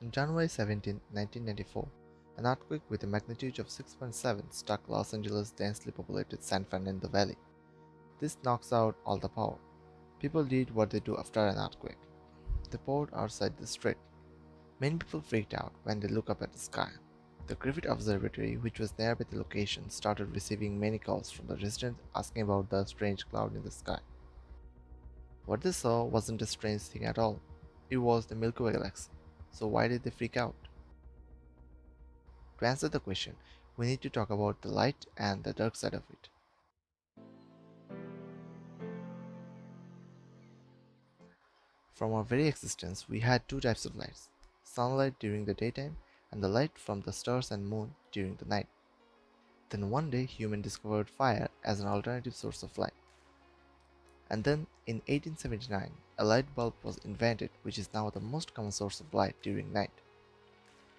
On January 17, 1994, an earthquake with a magnitude of 6.7 struck Los Angeles' densely populated San Fernando Valley. This knocks out all the power. People did what they do after an earthquake. They poured outside the street. Many people freaked out when they looked up at the sky. The Griffith Observatory, which was nearby the location, started receiving many calls from the residents asking about the strange cloud in the sky. What they saw wasn't a strange thing at all. It was the Milky Way galaxy. So why did they freak out? To answer the question, we need to talk about the light and the dark side of it. From our very existence, we had two types of lights: sunlight during the daytime and the light from the stars and moon during the night. Then one day, humans discovered fire as an alternative source of light. And then, in 1879, a light bulb was invented, which is now the most common source of light during night.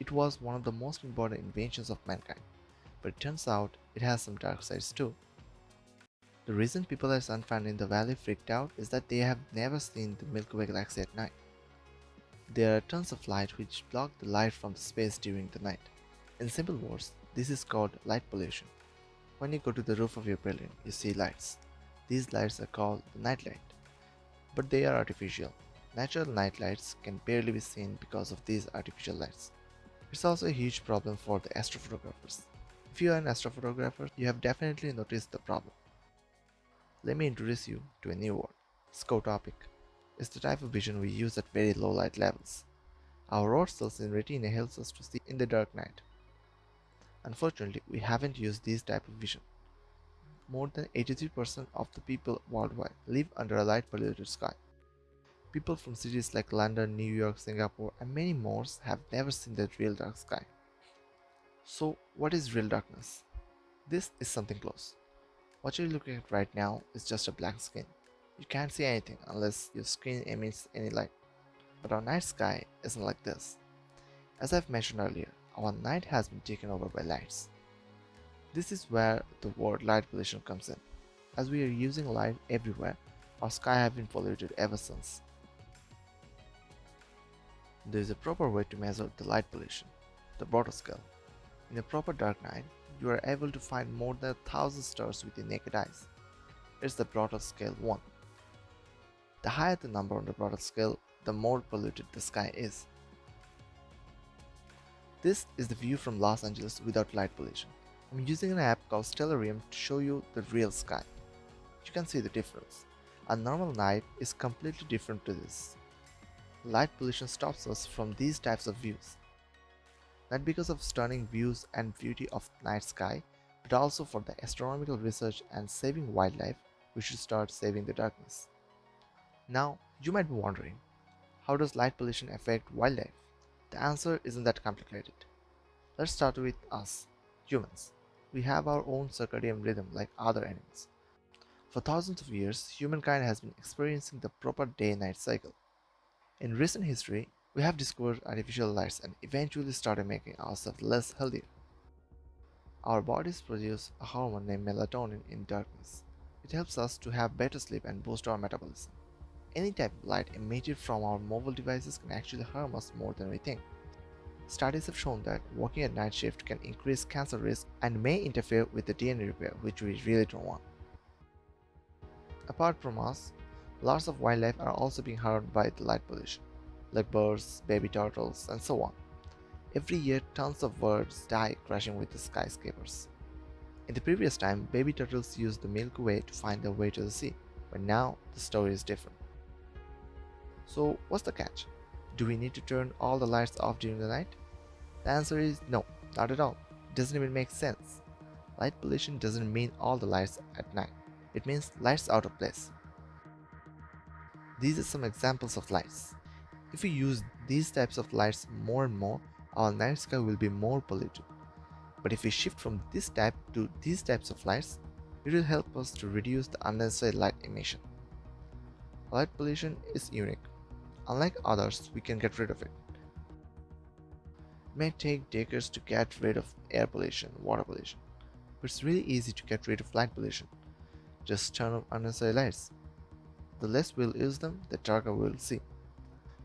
It was one of the most important inventions of mankind, but it turns out it has some dark sides too. The reason people at San Fernando Valley freaked out is that they have never seen the Milky Way galaxy at night. There are tons of light which block the light from the space during the night. In simple words, this is called light pollution. When you go to the roof of your building, you see lights. These lights are called the night light, but they are artificial. Natural night lights can barely be seen because of these artificial lights. It's also a huge problem for the astrophotographers. If you are an astrophotographer, you have definitely noticed the problem. Let me introduce you to a new word: Scotopic. It's the type of vision we use at very low light levels. Our rod cells in retina helps us to see in the dark night. Unfortunately, we haven't used this type of vision. More than 83% of the people worldwide live under a light polluted sky. People from cities like London, New York, Singapore, and many more have never seen the real dark sky. So, what is real darkness? This is something close. What you're looking at right now is just a blank screen. You can't see anything unless your screen emits any light. But our night sky isn't like this. As I've mentioned earlier, our night has been taken over by lights. This is where the word light pollution comes in. As we are using light everywhere, our sky has been polluted ever since. There is a proper way to measure the light pollution: the Broad scale. In a proper dark night, you are able to find more than 1,000 stars with your naked eyes. It's the Broad scale 1. The higher the number on the Broad scale, the more polluted the sky is. This is the view from Los Angeles without light pollution. I'm using an app called Stellarium to show you the real sky. You can see the difference. A normal night is completely different to this. Light pollution stops us from these types of views. Not because of stunning views and beauty of night sky, but also for the astronomical research and saving wildlife, we should start saving the darkness. Now, you might be wondering, how does light pollution affect wildlife? The answer isn't that complicated. Let's start with us, humans. We have our own circadian rhythm like other animals. For thousands of years, humankind has been experiencing the proper day-night cycle. In recent history, we have discovered artificial lights and eventually started making ourselves less healthier. Our bodies produce a hormone named melatonin in darkness. It helps us to have better sleep and boost our metabolism. Any type of light emitted from our mobile devices can actually harm us more than we think. Studies have shown that working at night shift can increase cancer risk and may interfere with the DNA repair, which we really don't want. Apart from us, lots of wildlife are also being harmed by the light pollution, like birds, baby turtles, and so on. Every year, tons of birds die crashing with the skyscrapers. In the previous time, baby turtles used the Milky Way to find their way to the sea, but now the story is different. So, what's the catch? Do we need to turn all the lights off during the night? The answer is no, not at all. It doesn't even make sense. Light pollution doesn't mean all the lights at night. It means lights out of place. These are some examples of lights. If we use these types of lights more and more, our night sky will be more polluted. But if we shift from this type to these types of lights, it will help us to reduce the unnecessary light emission. Light pollution is unique. Unlike others, we can get rid of it. It may take decades to get rid of air pollution, water pollution, but it's really easy to get rid of light pollution. Just turn off unnecessary lights. The less we'll use them, the darker we'll see.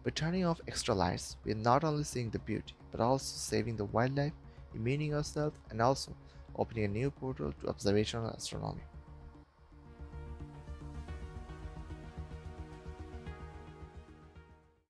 By turning off extra lights, we are not only seeing the beauty, but also saving the wildlife, immune ourselves, and also opening a new portal to observational astronomy.